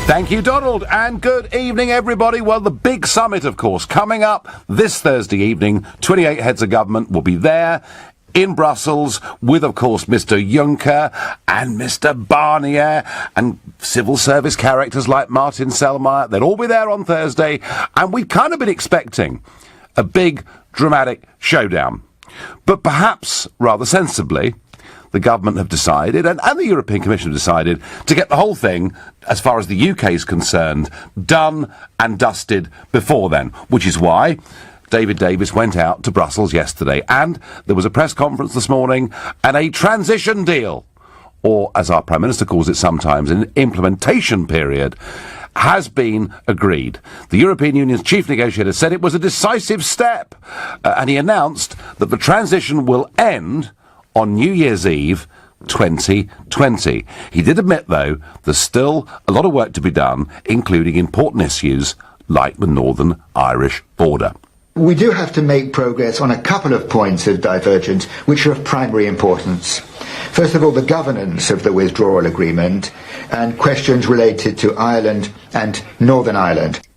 Thank you, Donald, and good evening, everybody. Well, the big summit, of course, coming up this Thursday evening. 28 heads of government will be there in Brussels with, of course, Mr. Juncker and Mr. Barnier and civil service characters like Martin Selmayr. They'll all be there on Thursday, and we've kind of been expecting a big, dramatic showdown. But perhaps, rather sensibly, the government have decided, and the European Commission have decided, to get the whole thing, as far as the UK is concerned, done and dusted before then, which is why David Davis went out to Brussels yesterday, and there was a press conference this morning, and a transition deal, or as our Prime Minister calls it sometimes, an implementation period, has been agreed. The European Union's chief negotiator said it was a decisive step, and he announced that the transition will end on New Year's Eve 2020. He did admit, though, there's still a lot of work to be done, including important issues like the Northern Irish border. We do have to make progress on a couple of points of divergence which are of primary importance. First of all, the governance of the withdrawal agreement and questions related to Ireland and Northern Ireland.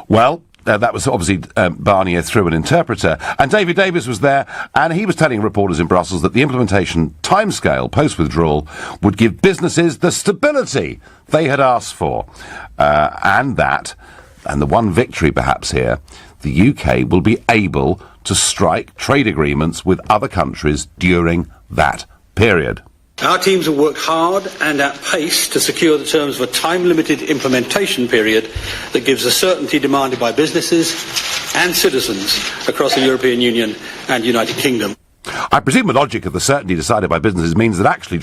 Well, that was obviously Barnier through an interpreter. And David Davis was there, and he was telling reporters in Brussels that the implementation timescale post-withdrawal would give businesses the stability they had asked for. And the one victory perhaps here, the UK will be able to strike trade agreements with other countries during that period. Our teams have worked hard and at pace to secure the terms of a time-limited implementation period that gives the certainty demanded by businesses and citizens across the European Union and United Kingdom. I presume the logic of the certainty decided by businesses means that actually,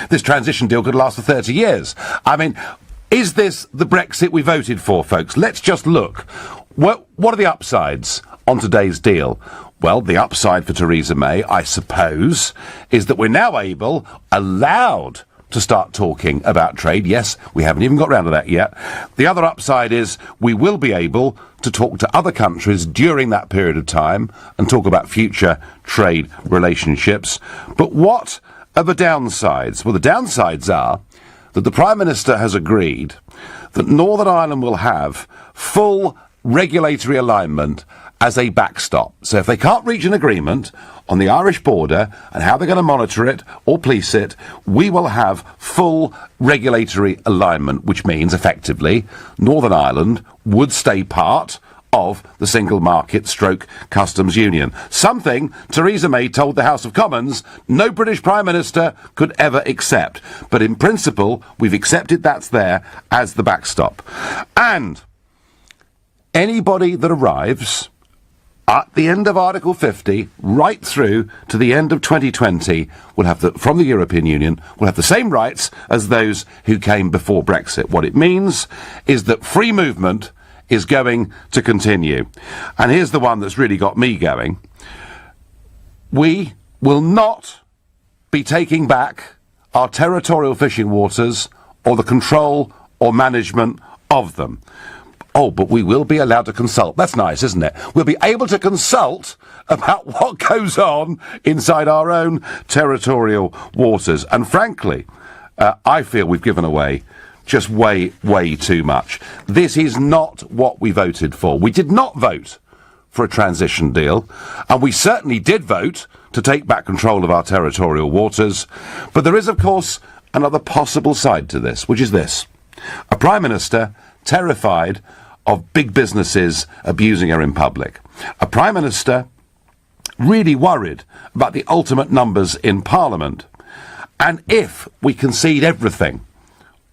this transition deal could last for 30 years. I mean, is this the Brexit we voted for, folks? Let's just look. What are the upsides on today's deal? Well, the upside for Theresa May, I suppose, is that we're now allowed to start talking about trade. Yes, we haven't even got round to that yet. The other upside is we will be able to talk to other countries during that period of time and talk about future trade relationships. But what are the downsides? Well, the downsides are that the Prime Minister has agreed that Northern Ireland will have full regulatory alignment as a backstop. So if they can't reach an agreement on the Irish border and how they're going to monitor it or police it, we will have full regulatory alignment, which means effectively Northern Ireland would stay part of the single market stroke customs union. Something Theresa May told the House of Commons no British Prime Minister could ever accept. But in principle, we've accepted that's there as the backstop. And anybody that arrives at the end of Article 50, right through to the end of 2020, will have from the European Union, will have the same rights as those who came before Brexit. What it means is that free movement is going to continue. And here's the one that's really got me going. We will not be taking back our territorial fishing waters or the control or management of them. Oh, but we will be allowed to consult. That's nice, isn't it? We'll be able to consult about what goes on inside our own territorial waters. And frankly, I feel we've given away just way, way too much. This is not what we voted for. We did not vote for a transition deal, and we certainly did vote to take back control of our territorial waters. But there is, of course, another possible side to this, which is this. A Prime Minister terrified of big businesses abusing her in public. A Prime Minister really worried about the ultimate numbers in Parliament. And if we concede everything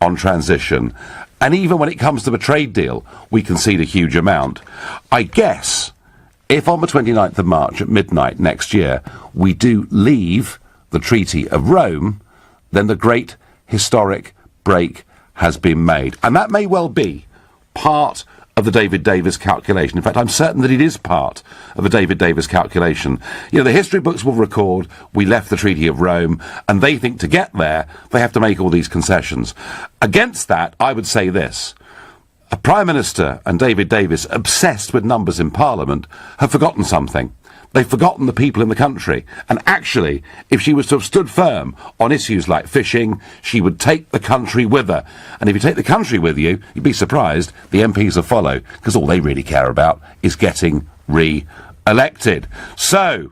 on transition, and even when it comes to the trade deal, we concede a huge amount, I guess if on the 29th of March at midnight next year we do leave the Treaty of Rome, then the great historic break has been made. And that may well be part of the David Davis calculation. In fact, I'm certain that it is part of the David Davis calculation. The history books will record we left the Treaty of Rome, and they think to get there, they have to make all these concessions. Against that, I would say this. A Prime Minister and David Davis, obsessed with numbers in Parliament, have forgotten something. They've forgotten the people in the country. And actually, if she was to have stood firm on issues like fishing, she would take the country with her. And if you take the country with you, you'd be surprised the MPs will follow, because all they really care about is getting re-elected. So,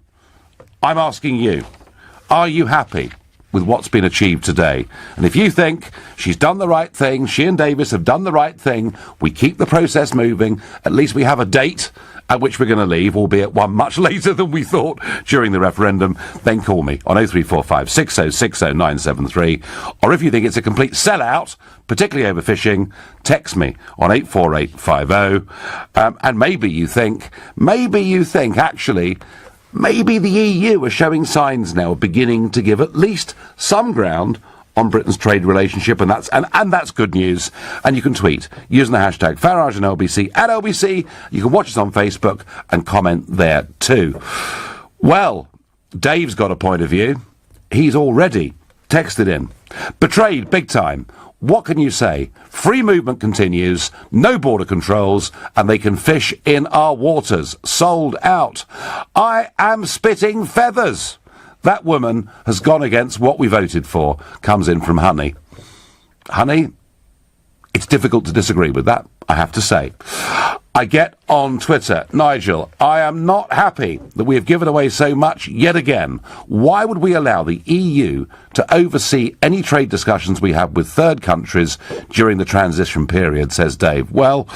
I'm asking you, are you happy with what's been achieved today? And if you think she's done the right thing, she and Davis have done the right thing, we keep the process moving, at least we have a date at which we're going to leave, albeit one much later than we thought during the referendum, then call me on 0345 6060 973. Or if you think it's a complete sellout, particularly over fishing, text me on 84850. And maybe you think, actually, maybe the EU are showing signs now of beginning to give at least some ground on Britain's trade relationship, and that's good news. And you can tweet using the hashtag Farage and LBC at LBC. You can watch us on Facebook and comment there too. Well, Dave's got a point of view. He's already texted in. Betrayed big time. What can you say? Free movement continues, no border controls, and they can fish in our waters. Sold out. I am spitting feathers. That woman has gone against what we voted for, comes in from Honey. Honey, it's difficult to disagree with that, I have to say. I get on Twitter, Nigel, I am not happy that we have given away so much yet again. Why would we allow the EU to oversee any trade discussions we have with third countries during the transition period, says Dave. Well,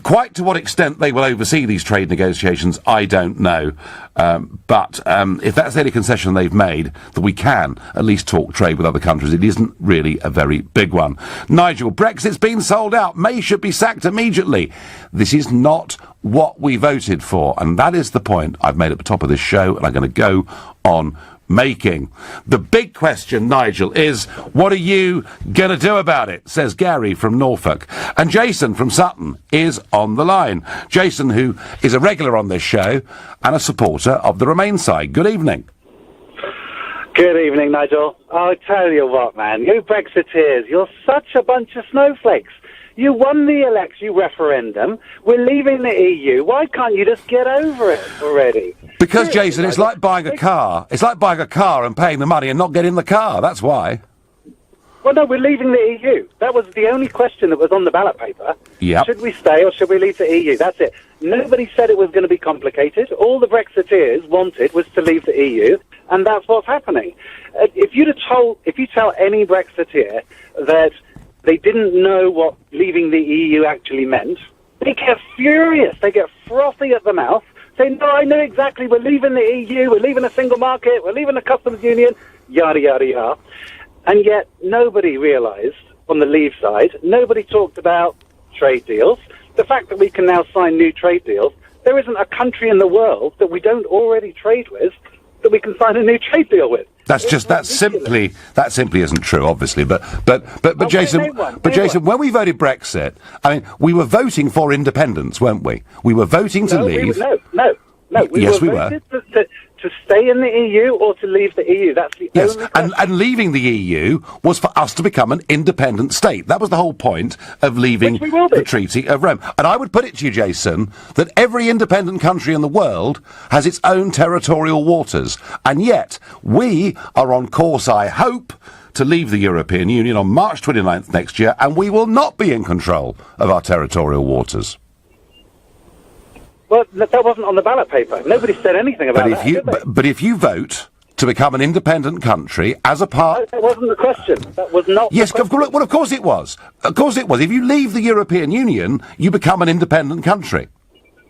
quite to what extent they will oversee these trade negotiations, I don't know. But if that's the only concession they've made, that we can at least talk trade with other countries, it isn't really a very big one. Nigel, Brexit's been sold out. May should be sacked immediately. This is not what we voted for, and that is the point I've made at the top of this show, and I'm going to go on making. The big question, Nigel, is what are you going to do about it, says Gary from Norfolk. And Jason from Sutton is on the line. Jason, who is a regular on this show and a supporter of the Remain side. Good evening. Good evening, Nigel. I'll tell you what, man, you Brexiteers, you're such a bunch of snowflakes. You won the election referendum. We're leaving the EU. Why can't you just get over it already? Because, Jason, it's like buying a car. It's like buying a car and paying the money and not getting the car. That's why. Well, no, we're leaving the EU. That was the only question that was on the ballot paper. Yep. Should we stay or should we leave the EU? That's it. Nobody said it was going to be complicated. All the Brexiteers wanted was to leave the EU, and that's what's happening. If you tell any Brexiteer that they didn't know what leaving the EU actually meant, they get furious. They get frothy at the mouth, saying, no, I know exactly, we're leaving the EU, we're leaving a single market, we're leaving a customs union, yada, yada, yada. And yet nobody realised, on the Leave side, nobody talked about trade deals. The fact that we can now sign new trade deals, there isn't a country in the world that we don't already trade with that we can sign a new trade deal with. That simply isn't true, obviously. But Jason, when we voted Brexit, I mean, we were voting for independence, weren't we? We were voting to leave. No. Yes, we were. To stay in the EU or to leave the EU. That's the only question. And leaving the EU was for us to become an independent state. That was the whole point of leaving the Treaty of Rome. And I would put it to you, Jason, that every independent country in the world has its own territorial waters. And yet, we are on course, I hope, to leave the European Union on March 29th next year, and we will not be in control of our territorial waters. Well, that wasn't on the ballot paper. Nobody said anything about that. But if you vote to become an independent country as a part... No, that wasn't the question. That was not Yes, of course it was. Of course it was. If you leave the European Union, you become an independent country.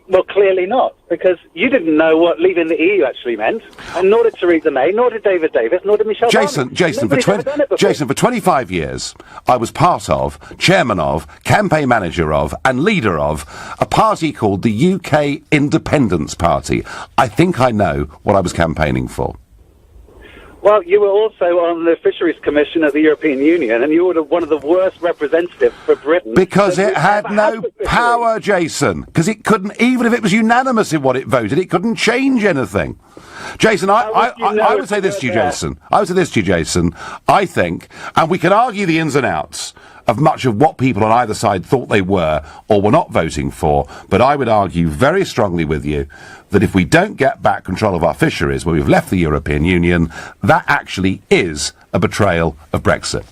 Well, clearly not, because you didn't know what leaving the EU actually meant, and nor did Theresa May, nor did David Davis, nor did Michel Barnier. Jason, for 25 years, I was part of, chairman of, campaign manager of, and leader of a party called the UK Independence Party. I think I know what I was campaigning for. Well, you were also on the Fisheries Commission of the European Union, and you were one of the worst representatives for Britain. Because it had no power, Jason. Because it couldn't, even if it was unanimous in what it voted, it couldn't change anything. Jason, I would say this to you, Jason. I would say this to you, Jason. I think, and we can argue the ins and outs of much of what people on either side thought they were or were not voting for, but I would argue very strongly with you that if we don't get back control of our fisheries where we've left the European Union, that actually is a betrayal of Brexit.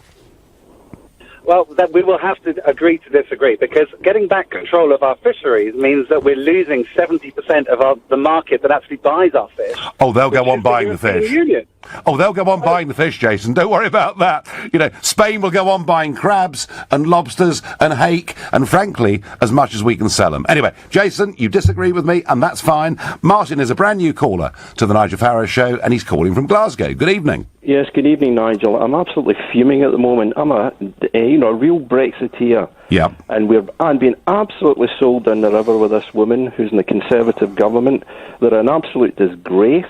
Well, that we will have to agree to disagree, because getting back control of our fisheries means that we're losing 70% of the market that actually buys our fish. Oh, they'll go on buying the fish. Union. Oh, they'll go on buying the fish, Jason. Don't worry about that. You know, Spain will go on buying crabs and lobsters and hake and, frankly, as much as we can sell them. Anyway, Jason, you disagree with me, and that's fine. Martin is a brand new caller to the Nigel Farage Show, and he's calling from Glasgow. Good evening. Yes, good evening, Nigel. I'm absolutely fuming at the moment. I'm a real Brexiteer. Yeah. And I'm being absolutely sold down the river with this woman who's in the Conservative government. They're an absolute disgrace.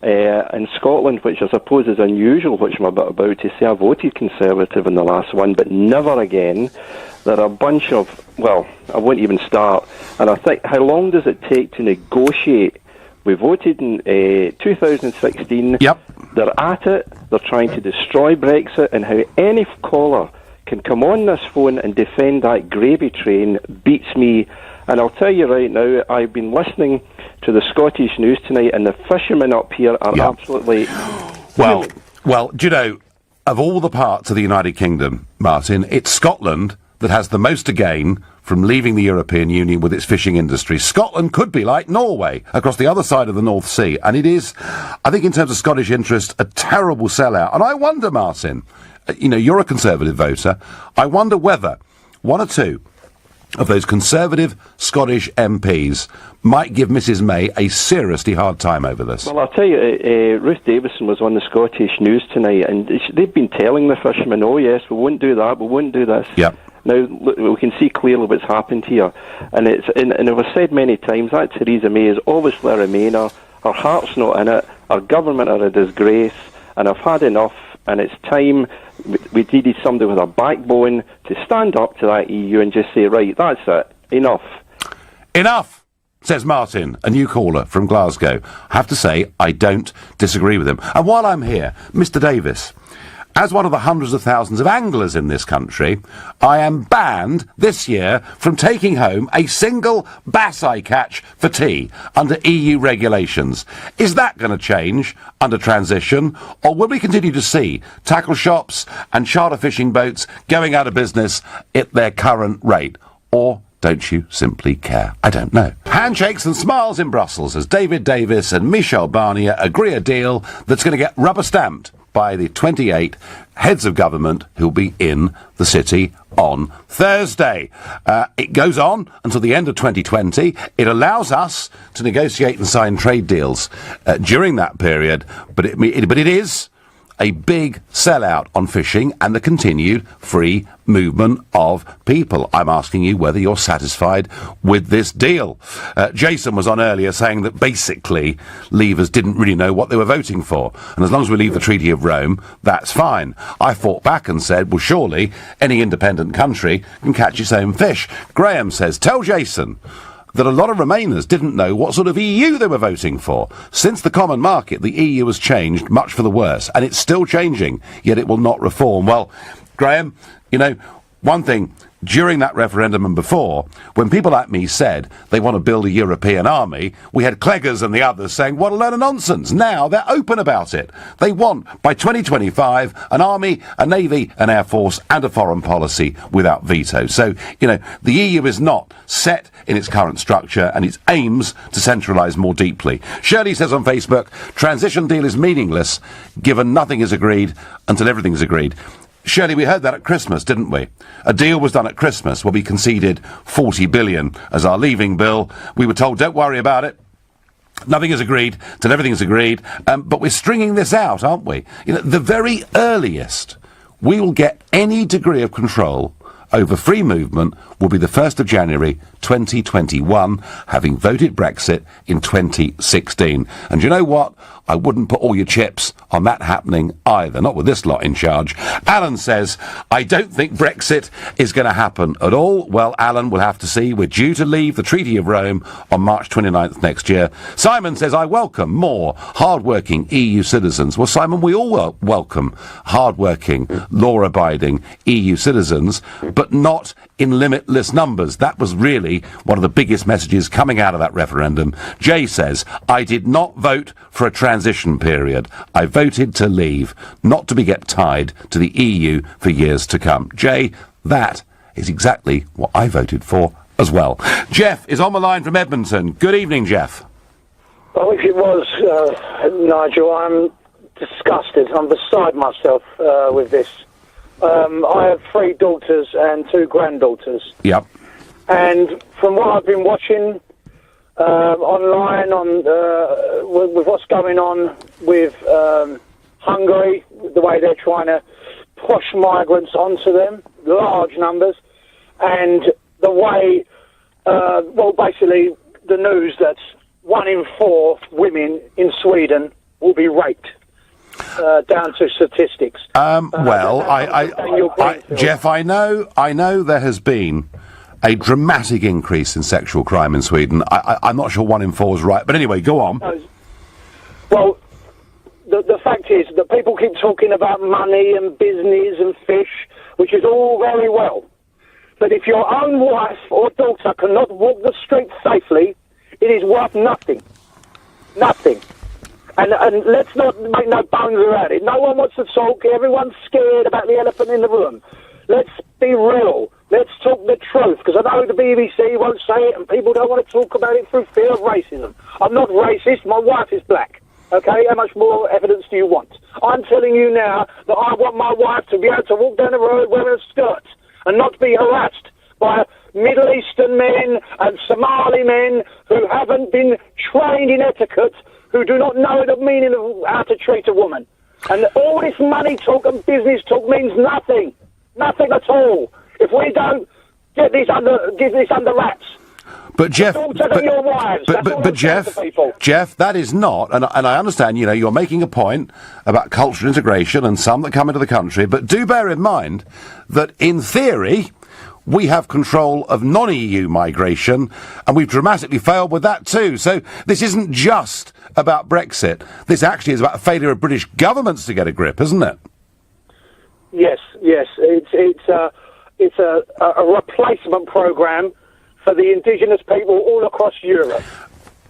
In Scotland, which I suppose is unusual, which I'm about to say, I voted Conservative in the last one, but never again. There are a bunch of, well, I won't even start. And I think, how long does it take to negotiate? We voted in 2016. Yep. They're at it. They're trying to destroy Brexit, and how any caller can come on this phone and defend that gravy train beats me. And I'll tell you right now, I've been listening to the Scottish news tonight, and the fishermen up here are absolutely... Well, do you know, of all the parts of the United Kingdom, Martin, it's Scotland that has the most to gain from leaving the European Union with its fishing industry. Scotland could be like Norway, across the other side of the North Sea, and it is, I think in terms of Scottish interest, a terrible sellout. And I wonder, Martin, you're a Conservative voter, I wonder whether one or two of those Conservative Scottish MPs might give Mrs May a seriously hard time over this. Well, I'll tell you, Ruth Davison was on the Scottish news tonight, and they've been telling the fishermen, oh yes, we won't do that, we won't do this. Yep. Now, look, we can see clearly what's happened here. And it was said many times, that Theresa May is obviously a Remainer, her heart's not in it, our government are a disgrace, and I've had enough, and it's time we needed somebody with a backbone to stand up to that EU and just say, right, that's it, enough. Enough, says Martin, a new caller from Glasgow. I have to say, I don't disagree with him. And while I'm here, Mr Davis, as one of the hundreds of thousands of anglers in this country, I am banned this year from taking home a single bass I catch for tea under EU regulations. Is that going to change under transition, or will we continue to see tackle shops and charter fishing boats going out of business at their current rate? Or don't you simply care? I don't know. Handshakes and smiles in Brussels as David Davis and Michel Barnier agree a deal that's going to get rubber-stamped by the 28 heads of government who'll be in the city on Thursday. It goes on until the end of 2020. It allows us to negotiate and sign trade deals during that period, but it is a big sellout on fishing and the continued free movement of people. I'm asking you whether you're satisfied with this deal. Jason was on earlier saying that basically leavers didn't really know what they were voting for, and as long as we leave the Treaty of Rome, that's fine. I fought back and said, well, surely any independent country can catch its own fish. Graham says, tell Jason that a lot of Remainers didn't know what sort of EU they were voting for. Since the common market, the EU has changed much for the worse, and it's still changing, yet it will not reform. Well, Graham, one thing, during that referendum and before, when people like me said they want to build a European army, we had Cleggers and the others saying, what a load of nonsense. Now they're open about it. They want, by 2025, an army, a navy, an air force, and a foreign policy without veto. So, the EU is not set in its current structure, and its aims to centralise more deeply. Shirley says on Facebook, transition deal is meaningless, given nothing is agreed until everything is agreed. Shirley, we heard that at Christmas, didn't we? A deal was done at Christmas where we conceded 40 billion as our leaving bill. We were told, don't worry about it. Nothing is agreed till everything is agreed. But we're stringing this out, aren't we? The very earliest we will get any degree of control over free movement will be the 1st of January 2021, having voted Brexit in 2016. And you know what? I wouldn't put all your chips on that happening either, not with this lot in charge. Alan says, I don't think Brexit is going to happen at all. Well, Alan, we'll have to see. We're due to leave the Treaty of Rome on March 29th next year. Simon says, I welcome more hard-working EU citizens. Well, Simon, we all welcome hard-working, law-abiding EU citizens, but not in limitless numbers. That was really one of the biggest messages coming out of that referendum. Jay says, I did not vote for a transition period. I voted to leave, not to be get tied to the EU for years to come. Jay, that is exactly what I voted for as well. Jeff is on the line from Edmonton. Good evening, Jeff. Well, if it was, Nigel, I'm disgusted. I'm beside myself with this. I have 3 daughters and 2 granddaughters. Yep. And from what I've been watching online with what's going on with Hungary, the way they're trying to push migrants onto them, large numbers, and the way, basically the news that 1 in 4 women in Sweden will be raped. Down to statistics. Jeff, I know there has been a dramatic increase in sexual crime in Sweden. I'm not sure 1 in 4 is right, but anyway, go on. Well, the fact is that people keep talking about money and business and fish, which is all very well. But if your own wife or daughter cannot walk the streets safely, it is worth nothing. Nothing. And let's not make no bones about it. No one wants to talk. Everyone's scared about the elephant in the room. Let's be real. Let's talk the truth. Because I know the BBC won't say it and people don't want to talk about it through fear of racism. I'm not racist. My wife is black. Okay? How much more evidence do you want? I'm telling you now that I want my wife to be able to walk down the road wearing a skirt and not be harassed by Middle Eastern men and Somali men who haven't been trained in etiquette, who do not know the meaning of how to treat a woman. And all this money talk and business talk means nothing. Nothing at all. If we don't give this under wraps. But Jeff, Jeff, Jeff, that is not, and I understand, you're making a point about cultural integration and some that come into the country, but do bear in mind that in theory, we have control of non-EU migration, and we've dramatically failed with that too. So this isn't just about Brexit. This actually is about a failure of British governments to get a grip, isn't it? Yes. It's a replacement programme for the indigenous people all across Europe.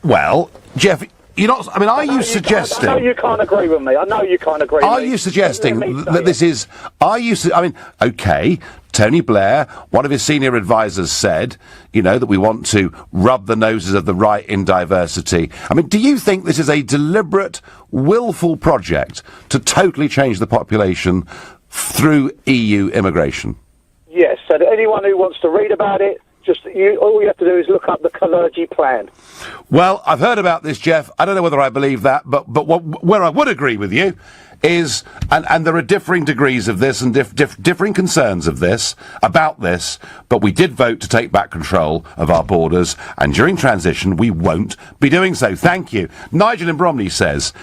Well, Jeff, are you suggesting... I know you can't agree with me. Are you suggesting that this is... OK, Tony Blair, one of his senior advisors said, that we want to rub the noses of the right in diversity. Do you think this is a deliberate, willful project to totally change the population through EU immigration? Yes, and anyone who wants to read about it, all you have to do is look up the Kalergi plan. Well, I've heard about this, Jeff. I don't know whether I believe that, but where I would agree with you is, and there are differing degrees of this and differing concerns about this, but we did vote to take back control of our borders, and during transition we won't be doing so. Thank you. Nigel in Bromley says,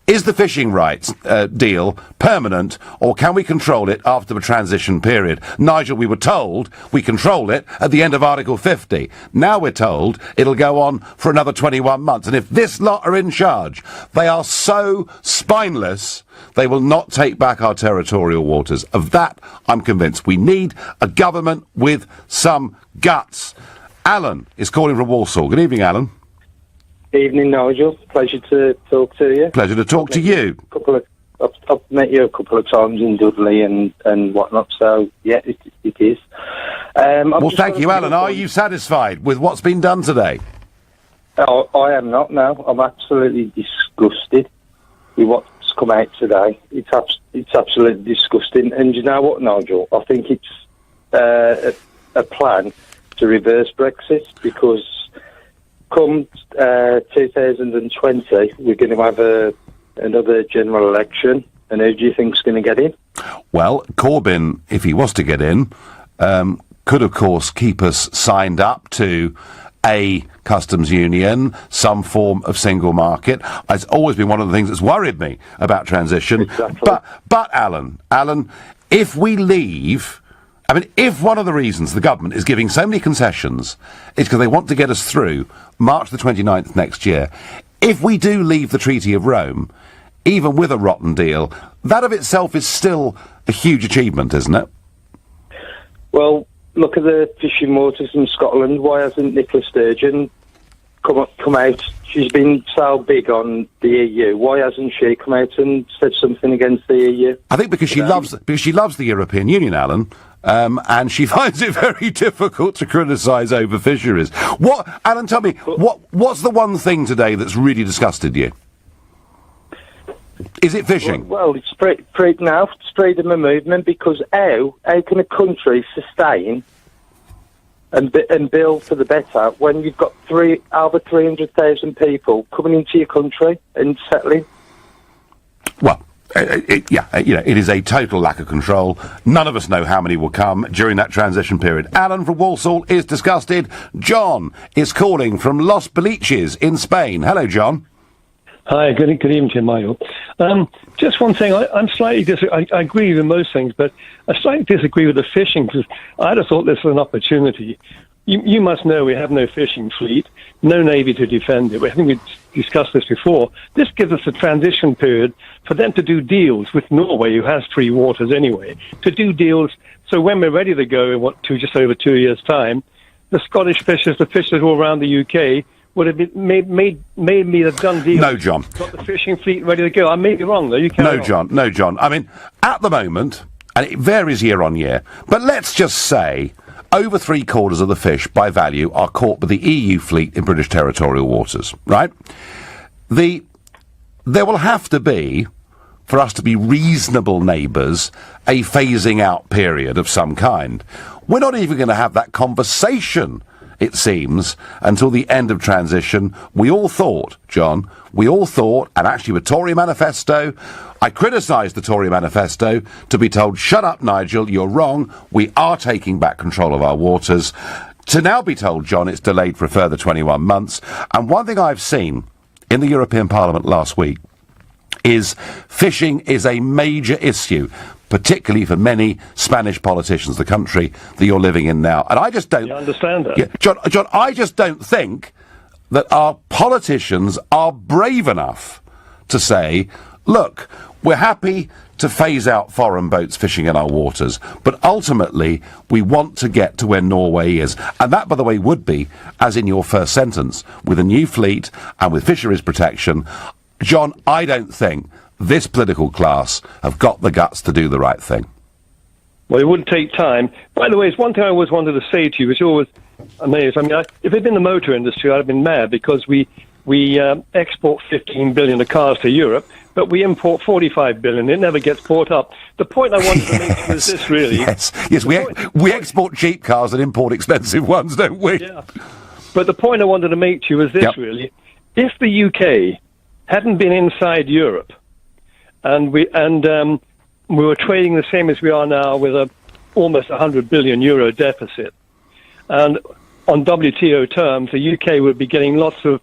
is the fishing rights deal permanent, or can we control it after the transition period? Nigel, we were told we control it at the end of Article 50. Now we're told it'll go on for another 21 months. And if this lot are in charge, they are so spineless, they will not take back our territorial waters. Of that, I'm convinced. We need a government with some guts. Alan is calling from Walsall. Good evening, Alan. Evening, Nigel. Pleasure to talk to you. Pleasure to talk to you. I've met you a couple of times in Dudley and whatnot, so yeah, it is. Well, thank you, Alan. Are you satisfied with what's been done today? Oh, I am not now. I'm absolutely disgusted with what's come out today. It's absolutely disgusting. And you know what, Nigel? I think it's a plan to reverse Brexit, because come 2020, we're going to have another general election, and who do you think's going to get in? Well, Corbyn, if he was to get in, could, of course, keep us signed up to a customs union, some form of single market. It's always been one of the things that's worried me about transition. Exactly. But Alan, if we leave, I mean, if one of the reasons the government is giving so many concessions is because they want to get us through March the 29th next year, if we do leave the Treaty of Rome, even with a rotten deal, that of itself is still a huge achievement, isn't it? Well, look at the fishing waters in Scotland. Why hasn't Nicola Sturgeon come out? She's been so big on the EU. Why hasn't she come out and said something against the EU? I think because she loves the European Union, Alan, and she finds it very difficult to criticise over fisheries. What, Alan? Tell me, what's the one thing today that's really disgusted you? Is it fishing? Well, it's freedom of movement, because how can a country sustain and build for the better when you've got over 300,000 people coming into your country and settling? Well, it is a total lack of control. None of us know how many will come during that transition period. Alan from Walsall is disgusted. John is calling from Los Beliches in Spain. Hello, John. Hi, good evening to you, Michael. Just one thing, I'm slightly I agree with most things, but I slightly disagree with the fishing, because I'd have thought this was an opportunity. You must know we have no fishing fleet, no navy to defend it. I think we discussed this before. This gives us a transition period for them to do deals with Norway, who has free waters anyway, to do deals. So when we're ready to go in just over 2 years' time, the Scottish fishers, the fishers all around the UK, would have been made me a done deal. No, John. Got the fishing fleet ready to go. I may be wrong, though. No, John. I mean, at the moment, and it varies year on year, but let's just say over 3/4 of the fish by value are caught by the EU fleet in British territorial waters, right? There will have to be, for us to be reasonable neighbours, a phasing out period of some kind. We're not even going to have that conversation, it seems, until the end of transition. We all thought, John, and actually with Tory manifesto, I criticised the Tory manifesto to be told, shut up, Nigel, you're wrong, we are taking back control of our waters, to now be told, John, it's delayed for a further 21 months. And one thing I've seen in the European Parliament last week is fishing is a major issue, particularly for many Spanish politicians, the country that you're living in now. And I just don't... You understand that? Yeah, John, I just don't think that our politicians are brave enough to say, look, we're happy to phase out foreign boats fishing in our waters, but ultimately we want to get to where Norway is. And that, by the way, would be, as in your first sentence, with a new fleet and with fisheries protection. John, I don't think this political class have got the guts to do the right thing. Well, it would take time. By the way, it's one thing I always wanted to say to you, which always amazed. I mean, if it'd been the motor industry, I'd have been mad, because we export 15 billion of cars to Europe, but we import 45 billion. It never gets bought up. The point I wanted to make was this, really. Yes, we export cheap cars and import expensive ones, don't we? Yeah. But the point I wanted to make to you was this, really. If the UK hadn't been inside Europe, and we were trading the same as we are now, with almost 100 billion euro deficit, and on WTO terms, the UK would be getting lots of.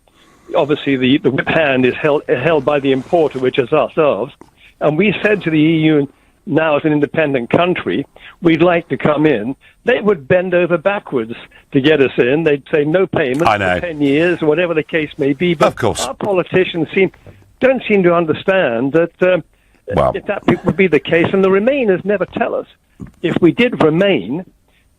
Obviously, the whip hand is held by the importer, which is ourselves. And we said to the EU, now as an independent country, we'd like to come in. They would bend over backwards to get us in. They'd say no payment for 10 years, or whatever the case may be. But of course, our politicians don't seem to understand that if that would be the case. And the Remainers never tell us. If we did remain,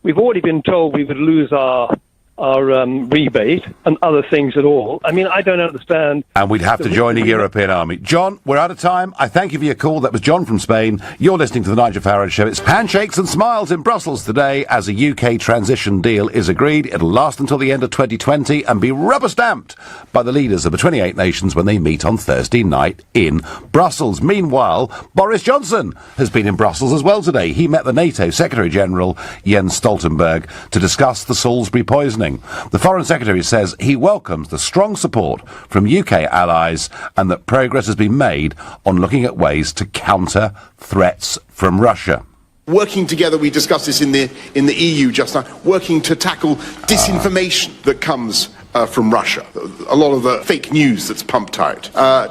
we've already been told we would lose our rebate and other things at all. I mean, I don't understand. And we'd have to join a European army. John, we're out of time. I thank you for your call. That was John from Spain. You're listening to the Nigel Farage Show. It's handshakes and smiles in Brussels today as a UK transition deal is agreed. It'll last until the end of 2020 and be rubber-stamped by the leaders of the 28 nations when they meet on Thursday night in Brussels. Meanwhile, Boris Johnson has been in Brussels as well today. He met the NATO Secretary-General Jens Stoltenberg to discuss the Salisbury poisoning. The Foreign Secretary says he welcomes the strong support from UK allies and that progress has been made on looking at ways to counter threats from Russia. working together, we discussed this in the EU just now, working to tackle disinformation that comes from Russia, a lot of the fake news that's pumped out.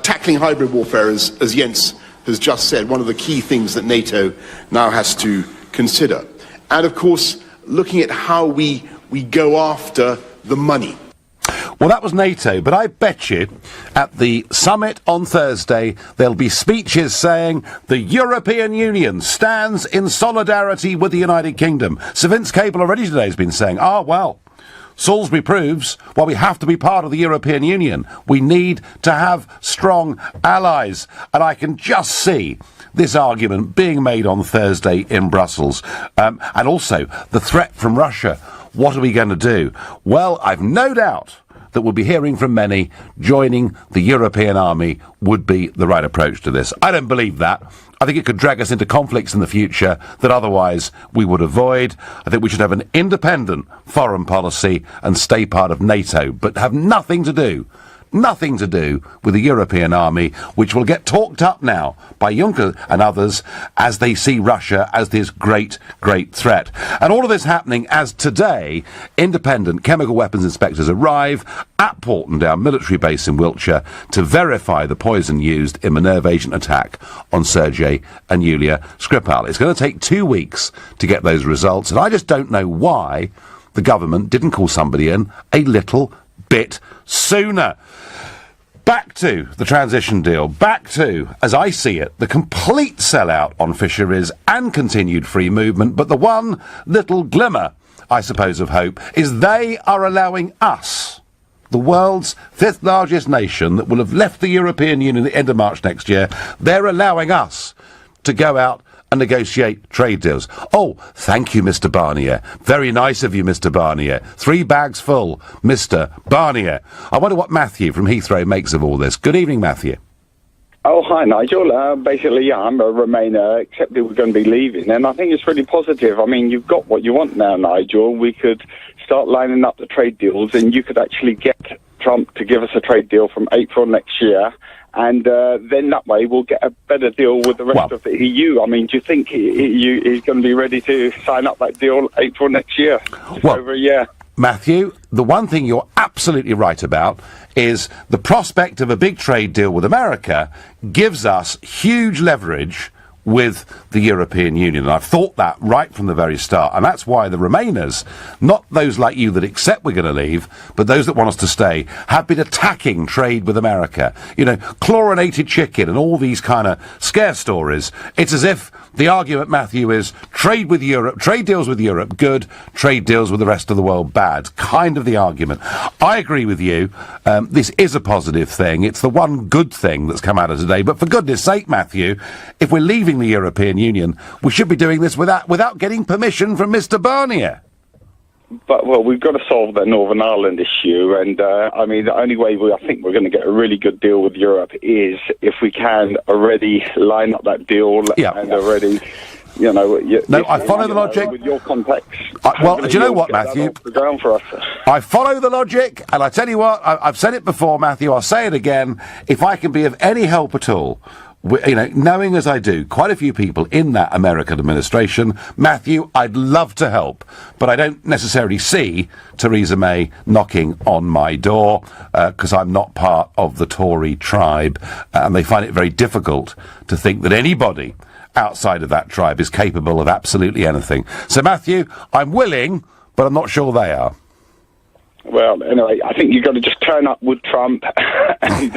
Tackling hybrid warfare, as Jens has just said, one of the key things that NATO now has to consider. And of course, looking at how we go after the money. Well, that was NATO, but I bet you at the summit on Thursday there'll be speeches saying the European Union stands in solidarity with the United Kingdom. Sir Vince Cable already today has been saying, well, Salisbury proves why we have to be part of the European Union. We need to have strong allies. And I can just see this argument being made on Thursday in Brussels. And also the threat from Russia. What are we going to do? Well, I've no doubt that we'll be hearing from many joining the European army would be the right approach to this. I don't believe that. I think it could drag us into conflicts in the future that otherwise we would avoid. I think we should have an independent foreign policy and stay part of NATO, but have nothing to do with the European army, which will get talked up now by Juncker and others as they see Russia as this great, great threat. And all of this happening as today, independent chemical weapons inspectors arrive at Portendown military base in Wiltshire to verify the poison used in the nerve agent attack on Sergei and Yulia Skripal. It's going to take 2 weeks to get those results, and I just don't know why the government didn't call somebody in a little bit sooner. Back to the transition deal. Back to, as I see it, the complete sellout on fisheries and continued free movement. But the one little glimmer, I suppose, of hope is they are allowing us, the world's fifth largest nation that will have left the European Union at the end of March next year, they're allowing us to go out and negotiate trade deals. Oh, thank you, Mr. Barnier. Very nice of you, Mr. Barnier. 3 bags full, Mr. Barnier. I wonder what Matthew from Heathrow makes of all this. Good evening, Matthew. Oh, hi, Nigel. Basically, I'm a Remainer, except that we're going to be leaving, and I think it's really positive. I mean, you've got what you want now, Nigel. We could start lining up the trade deals, and you could actually get Trump to give us a trade deal from April next year. And then that way we'll get a better deal with the rest of the EU. I mean, do you think he's going to be ready to sign up that deal April next year? Over a year. Matthew, the one thing you're absolutely right about is the prospect of a big trade deal with America gives us huge leverage with the European Union. And I've thought that right from the very start. And that's why the Remainers, not those like you that accept we're going to leave, but those that want us to stay, have been attacking trade with America. You know, chlorinated chicken and all these kind of scare stories. It's as if the argument, Matthew, is trade with Europe, trade deals with Europe, good, trade deals with the rest of the world, bad. Kind of the argument. I agree with you. This is a positive thing. It's the one good thing that's come out of today. But for goodness sake, Matthew, if we're leaving the European Union, we should be doing this without getting permission from Mr. Barnier. But, well, we've got to solve the Northern Ireland issue, and, I mean, the only way I think we're going to get a really good deal with Europe is if we can already line up that deal and already... You know, I follow the logic. With your contacts. Well, do you know what, Matthew? For us. I follow the logic, and I tell you what, I've said it before, Matthew, I'll say it again. If I can be of any help at all, you know, knowing as I do quite a few people in that American administration, Matthew, I'd love to help, but I don't necessarily see Theresa May knocking on my door, because I'm not part of the Tory tribe, and they find it very difficult to think that anybody outside of that tribe is capable of absolutely anything. So, Matthew, I'm willing, but I'm not sure they are. Well, anyway, I think you've got to just turn up with Trump, and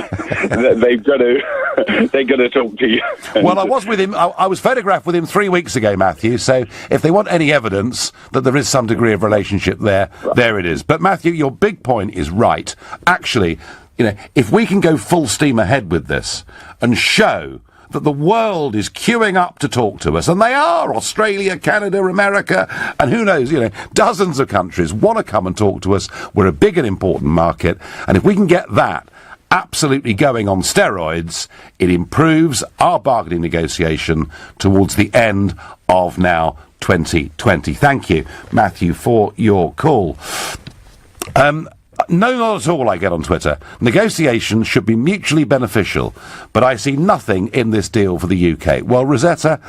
they've got to talk to you. Well, I was with him. I was photographed with him 3 weeks ago, Matthew. So, if they want any evidence that there is some degree of relationship there, there it is. But Matthew, your big point is right. Actually, you know, if we can go full steam ahead with this and show that the world is queuing up to talk to us, and they are. Australia, Canada, America, and who knows, you know, dozens of countries want to come and talk to us. We're a big and important market, and if we can get that absolutely going on steroids, it improves our bargaining negotiation towards the end of now 2020. Thank you, Matthew, for your call. No, not at all, I get on Twitter. Negotiations should be mutually beneficial, but I see nothing in this deal for the UK. Well, Rosetta,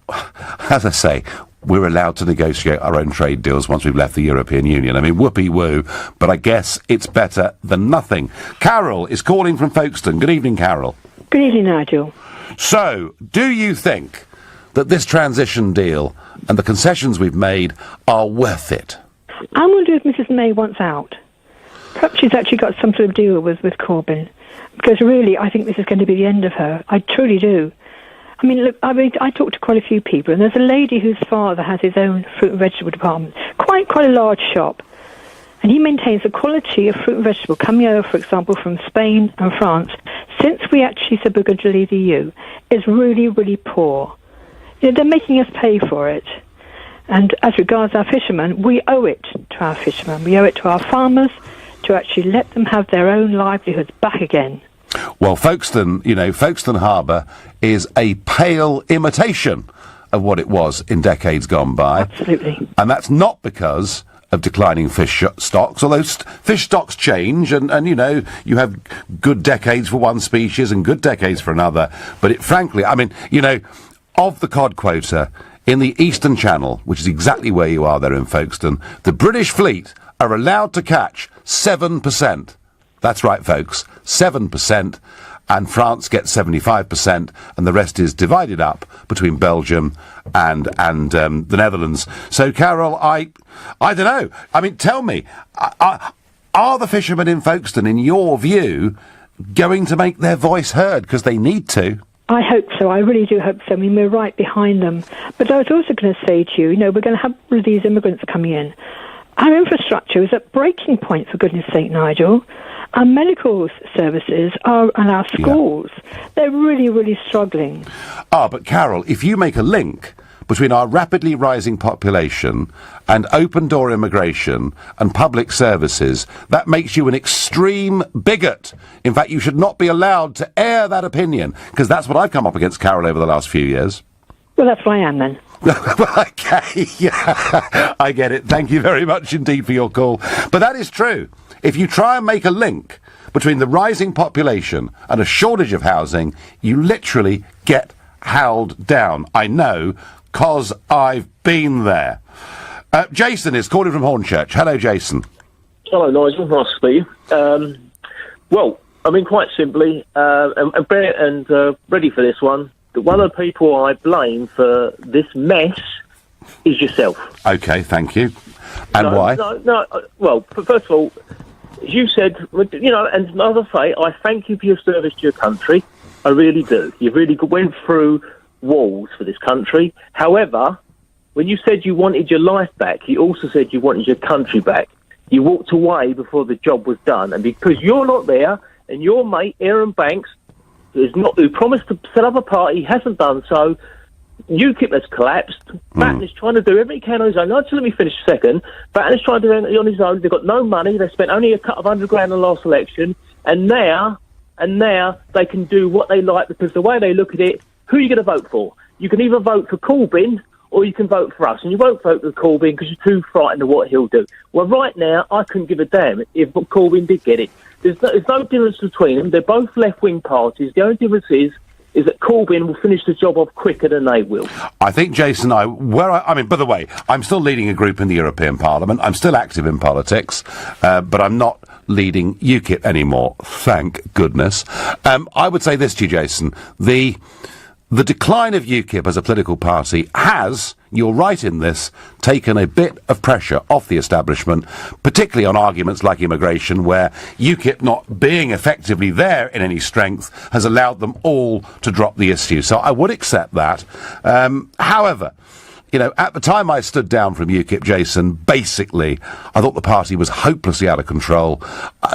as I say, we're allowed to negotiate our own trade deals once we've left the European Union. I mean, whoopee-woo, but I guess it's better than nothing. Carol is calling from Folkestone. Good evening, Carol. Good evening, Nigel. So, do you think that this transition deal and the concessions we've made are worth it? I wonder if Mrs May wants out. Perhaps she's actually got some sort of deal with Corbyn. Because really, I think this is going to be the end of her. I truly do. I mean, look, I talked to quite a few people, and there's a lady whose father has his own fruit and vegetable department, quite a large shop. And he maintains the quality of fruit and vegetable coming over, for example, from Spain and France, since we actually said we're going to leave the EU, is really, really poor. You know, they're making us pay for it. And as regards our fishermen, we owe it to our fishermen. We owe it to our farmers to actually let them have their own livelihoods back again. Well, Folkestone Harbour is a pale imitation of what it was in decades gone by. Absolutely. And that's not because of declining fish stocks, although fish stocks change, and you know, you have good decades for one species and good decades for another. But frankly, I mean, you know, of the cod quota in the Eastern Channel, which is exactly where you are there in Folkestone, the British fleet are allowed to catch 7%. That's right, folks, 7%, and France gets 75%, and the rest is divided up between Belgium and the Netherlands. So, Carol, I don't know. I mean, tell me, are the fishermen in Folkestone, in your view, going to make their voice heard? Because they need to. I hope so. I really do hope so. I mean, we're right behind them. But I was also going to say to you, you know, we're going to have all of these immigrants coming in. Our infrastructure is at breaking point, for goodness sake, Nigel. Our medical services and our schools, they're really, really struggling. But Carol, if you make a link between our rapidly rising population and open-door immigration and public services, that makes you an extreme bigot. In fact, you should not be allowed to air that opinion, because that's what I've come up against, Carol, over the last few years. Well, that's what I am, then. Okay, yeah, I get it. Thank you very much indeed for your call. But that is true. If you try and make a link between the rising population and a shortage of housing, you literally get howled down. I know, 'cause I've been there. Jason is calling from Hornchurch. Hello, Jason. Hello, Nigel. Nice to see you. Well, I mean, quite simply, and ready for this one, that one of the people I blame for this mess is yourself. Okay, thank you. And why? Well, first of all, as you said, you know, and as I say, I thank you for your service to your country. I really do. You really went through walls for this country. However, when you said you wanted your life back, you also said you wanted your country back. You walked away before the job was done, and because you're not there, and your mate Aaron Banks, who promised to set up a party, hasn't done so. UKIP has collapsed. Batten is trying to do everything he can on his own. Let me finish a second. Batten is trying to do it on his own. They've got no money. They spent only a couple of $100,000 in the last election, and now they can do what they like, because the way they look at it, who are you going to vote for? You can either vote for Corbyn or you can vote for us, and you won't vote for Corbyn because you're too frightened of what he'll do. Well, right now, I couldn't give a damn if Corbyn did get it. There's no difference between them. They're both left-wing parties. The only difference is that Corbyn will finish the job off quicker than they will. I think, Jason, I mean, by the way, I'm still leading a group in the European Parliament. I'm still active in politics, but I'm not leading UKIP anymore, thank goodness. I would say this to you, Jason. The decline of UKIP as a political party has, you're right in this, taken a bit of pressure off the establishment, particularly on arguments like immigration, where UKIP not being effectively there in any strength has allowed them all to drop the issue. So I would accept that. However, you know, at the time I stood down from UKIP, Jason, basically, I thought the party was hopelessly out of control.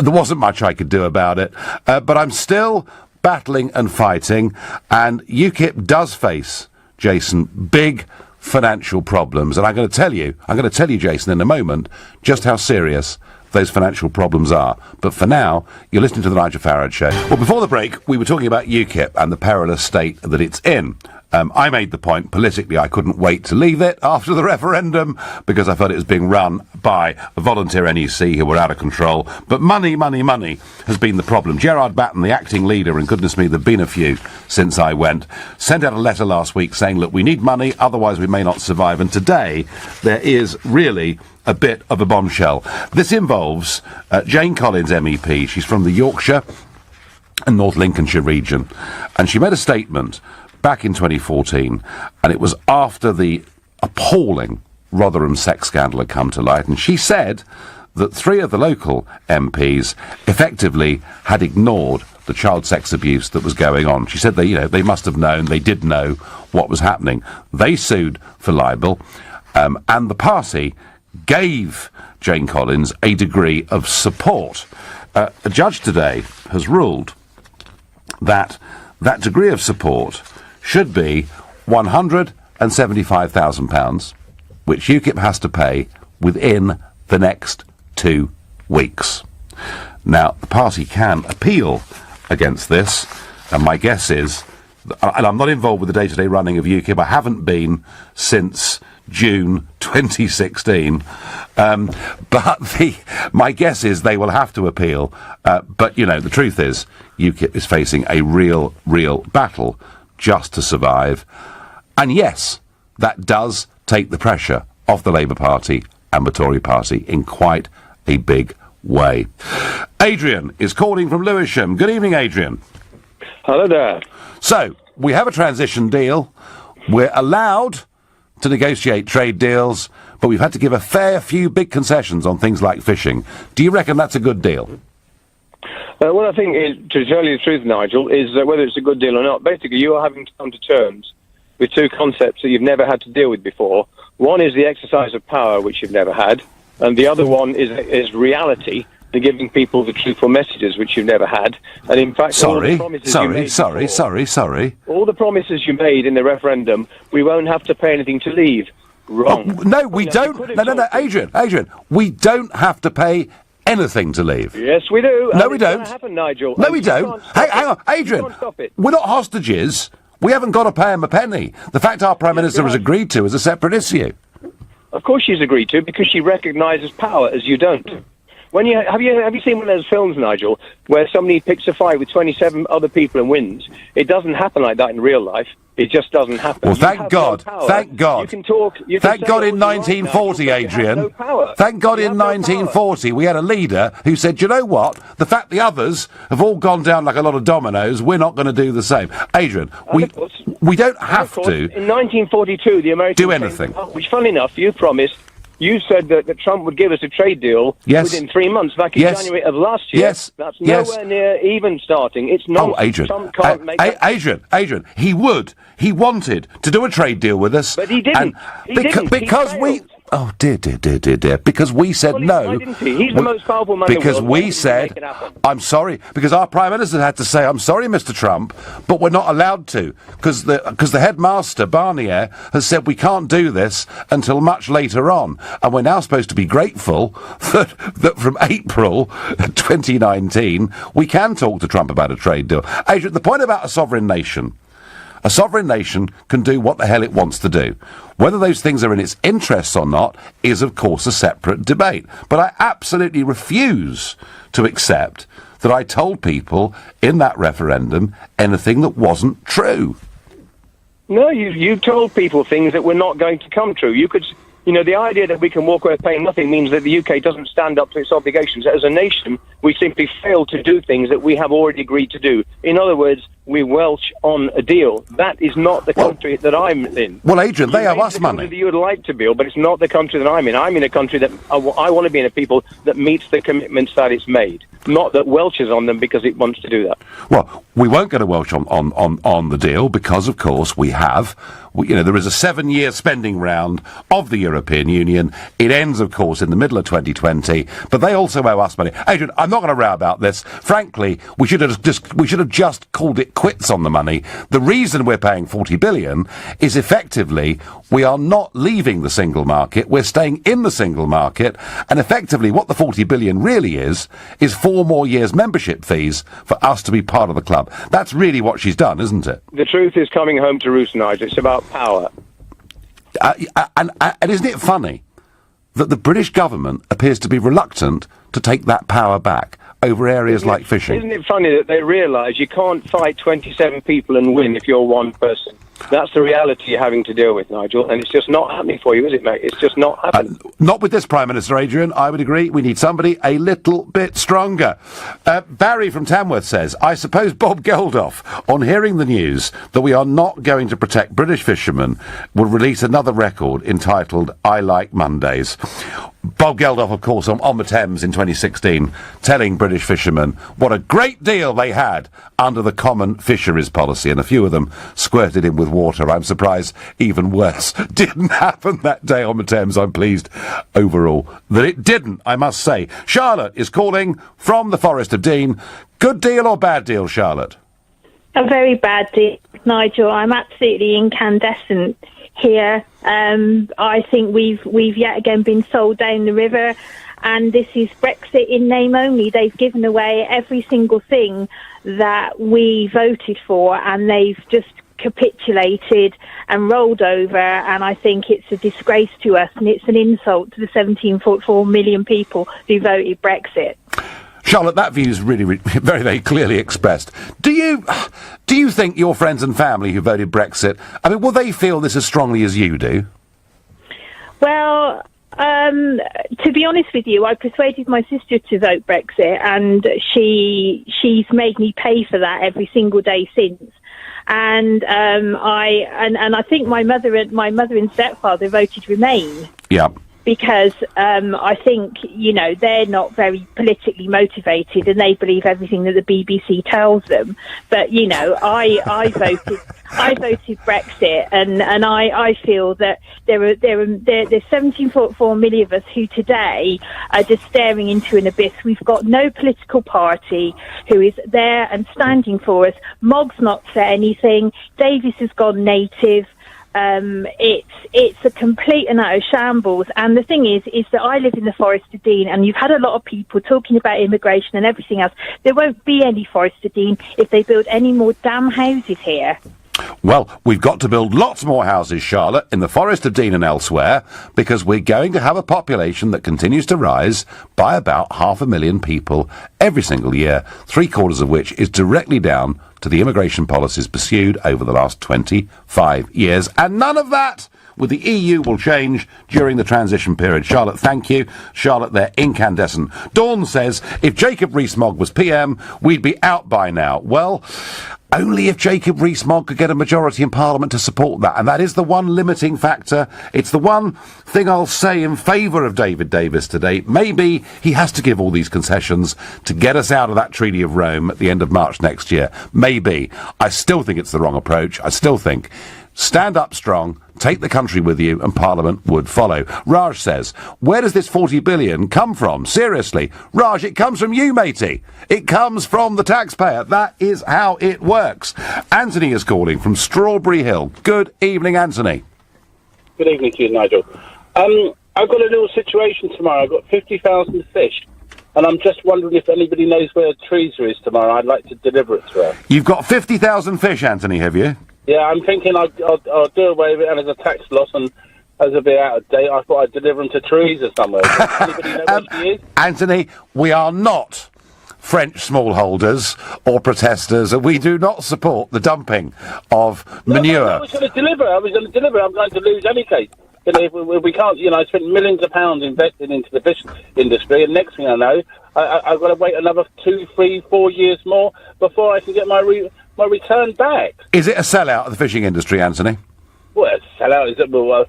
There wasn't much I could do about it, but I'm still battling and fighting, and UKIP does face, Jason, big financial problems. And I'm going to tell you, Jason, in a moment, just how serious those financial problems are. But for now, you're listening to the Nigel Farage Show. Well, before the break, we were talking about UKIP and the perilous state that it's in. I made the point, politically I couldn't wait to leave it after the referendum, because I felt it was being run by a volunteer NEC who were out of control. But money has been the problem. Gerard Batten, the acting leader, and goodness me, there've been a few since I went, sent out a letter last week saying, look, we need money, otherwise we may not survive. And today, there is really a bit of a bombshell. This involves Jane Collins, MEP. She's from the Yorkshire and North Lincolnshire region. And she made a statement back in 2014, and it was after the appalling Rotherham sex scandal had come to light, and she said that 3 of the local MPs effectively had ignored the child sex abuse that was going on. She said they must have known, they did know what was happening. They sued for libel, and the party gave Jane Collins a degree of support. A judge today has ruled that degree of support should be £175,000, which UKIP has to pay within the next 2 weeks. Now, the party can appeal against this, and my guess is, and I'm not involved with the day-to-day running of UKIP, I haven't been since June 2016, but my guess is they will have to appeal, but, the truth is, UKIP is facing a real battle just to survive. And yes, that does take the pressure off the Labour Party and the Tory Party in quite a big way. Adrian is calling from Lewisham. Good evening, Adrian. Hello there. So, we have a transition deal. We're allowed to negotiate trade deals, but we've had to give a fair few big concessions on things like fishing. Do you reckon that's a good deal? Well, I think, to tell you the truth, Nigel, is whether it's a good deal or not, basically you are having to come to terms with 2 concepts that you've never had to deal with before. One is the exercise of power, which you've never had, and the other one is reality, and giving people the truthful messages, which you've never had. And in fact, all the promises all the promises you made in the referendum, we won't have to pay anything to leave. Wrong. Oh, no, we don't. No, Adrian, we don't have to pay anything to leave. Yes, we do. No, we don't. Happen, Nigel. No, we don't. Hang on, Adrian. We're not hostages. We haven't got to pay him a penny. The fact our Prime Minister has agreed to is a separate issue. Of course she's agreed to, because she recognises power, as you don't. When have you seen one of those films, Nigel, where somebody picks a fight with 27 other people and wins? It doesn't happen like that in real life. It just doesn't happen. Well, thank God. Thank God. You can talk. Thank God in 1940, Adrian. Thank God in 1940 we had a leader who said, you know what? The fact the others have all gone down like a lot of dominoes, we're not going to do the same. Adrian, we don't have to. In 1942, the Americans do anything. Which, funny enough, you promised. You said that Trump would give us a trade deal within 3 months, back in January of last year. Yes. That's nowhere near even starting. It's not. Oh, Adrian. Trump can't make Adrian, he would. He wanted to do a trade deal with us. But he didn't. Because we... Oh, dear. Because we said no. Why didn't he? He's the most powerful man in the world. Because we said, I'm sorry, because our Prime Minister had to say, I'm sorry, Mr. Trump, but we're not allowed to, because the headmaster, Barnier, has said we can't do this until much later on. And we're now supposed to be grateful that from April 2019, we can talk to Trump about a trade deal. Adrian, the point about a sovereign nation can do what the hell it wants to do. Whether those things are in its interests or not is, of course, a separate debate. But I absolutely refuse to accept that I told people in that referendum anything that wasn't true. No, you told people things that were not going to come true. The idea that we can walk away paying nothing means that the UK doesn't stand up to its obligations. As a nation, we simply fail to do things that we have already agreed to do. In other words, we welch on a deal. That is not the country that I'm in. Well, Adrian, they owe us money. You would like to be, but it's not the country that I'm in. I'm in a country that I want to be in a people that meets the commitments that it's made, not that welches on them because it wants to do that. Well, we won't go to Welsh on the deal because, of course, we have There is a 7-year spending round of the European Union. It ends, of course, in the middle of 2020, but they also owe us money. Adrian, I'm not going to row about this. Frankly, we should have just called it quits on the money. The reason we're paying 40 billion is effectively we are not leaving the single market. We're staying in the single market, and effectively what the 40 billion really is 4 more years membership fees for us to be part of the club. That's really what she's done, isn't it? The truth is coming home to roost, Nigel. It's about power. And isn't it funny that the British government appears to be reluctant to take that power back over areas like fishing? Isn't it funny that they realise you can't fight 27 people and win if you're one person? That's the reality you're having to deal with, Nigel, and it's just not happening for you, is it, mate? It's just not happening. Not with this Prime Minister, Adrian. I would agree. We need somebody a little bit stronger. Barry from Tamworth says, I suppose Bob Geldof, on hearing the news that we are not going to protect British fishermen, will release another record entitled I Like Mondays. Bob Geldof, of course, on the Thames in 2016, telling British fishermen what a great deal they had under the Common Fisheries Policy, and a few of them squirted in with water. I'm surprised even worse didn't happen that day on the Thames. I'm pleased overall that it didn't, I must say. Charlotte is calling from the Forest of Dean. Good deal or bad deal, Charlotte? A very bad deal, Nigel. I'm absolutely incandescent here. I think we've yet again been sold down the river, and this is Brexit in name only. They've given away every single thing that we voted for, and they've just capitulated and rolled over, and I think it's a disgrace to us, and it's an insult to the 17.4 million people who voted Brexit. Charlotte, that view is really, really very, very clearly expressed. Do you think your friends and family who voted Brexit, I mean, will they feel this as strongly as you do? Well, to be honest with you, I persuaded my sister to vote Brexit, and she's made me pay for that every single day since. And I think my mother and stepfather voted Remain. Yeah. Because I think, they're not very politically motivated, and they believe everything that the BBC tells them. But, I voted Brexit, and I feel that there's 17.4 million of us who today are just staring into an abyss. We've got no political party who is there and standing for us. Mogg's not said anything. Davis has gone native. It's a complete and utter shambles. And the thing is that I live in the Forest of Dean, and you've had a lot of people talking about immigration and everything else. There won't be any Forest of Dean if they build any more damn houses here. Well, we've got to build lots more houses, Charlotte, in the Forest of Dean and elsewhere, because we're going to have a population that continues to rise by about 500,000 people every single year, 3/4 of which is directly down to the immigration policies pursued over the last 25 years. And none of that with the EU will change during the transition period. Charlotte, thank you. Charlotte, they're incandescent. Dawn says, if Jacob Rees-Mogg was PM, we'd be out by now. Well, only if Jacob Rees-Mogg could get a majority in Parliament to support that. And that is the one limiting factor. It's the one thing I'll say in favour of David Davis today. Maybe he has to give all these concessions to get us out of that Treaty of Rome at the end of March next year. Maybe. I still think it's the wrong approach. I still think stand up strong, take the country with you, and Parliament would follow. Raj says, where does this 40 billion come from? Seriously, Raj, it comes from you, matey. It comes from the taxpayer. That is how it works. Anthony is calling from Strawberry Hill. Good evening, Anthony. Good evening to you, Nigel. I've got a little situation tomorrow. I've got 50,000 fish, and I'm just wondering if anybody knows where Teresa is tomorrow. I'd like to deliver it to her. You've got 50,000 fish, Anthony, have you? Yeah, I'm thinking I'll do away with it, and as a tax loss and as a bit out of date, I thought I'd deliver them to Teresa somewhere. Does anybody know where she is? Anthony, we are not French smallholders or protesters, and we do not support the dumping of manure. I was going to deliver. I'm going to lose any case. We can't, I spent millions of pounds investing into the fish industry, and next thing I know, I've got to wait another 2, 3, 4 years more before I can get my return back. Is it a sellout of the fishing industry, Anthony? Well, a sellout is it? Well,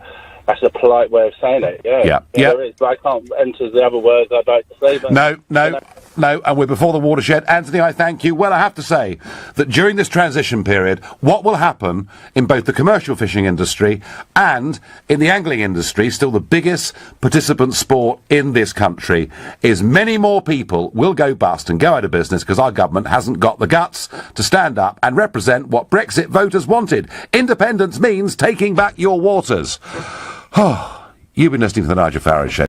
that's a polite way of saying it. Yeah, there is, but I can't enter the other words I'd like to say. But, No. No, and we're before the watershed. Anthony, I thank you. Well, I have to say that during this transition period, what will happen in both the commercial fishing industry and in the angling industry, still the biggest participant sport in this country, is many more people will go bust and go out of business because our government hasn't got the guts to stand up and represent what Brexit voters wanted. Independence means taking back your waters. You've been listening to the Nigel Farage Show.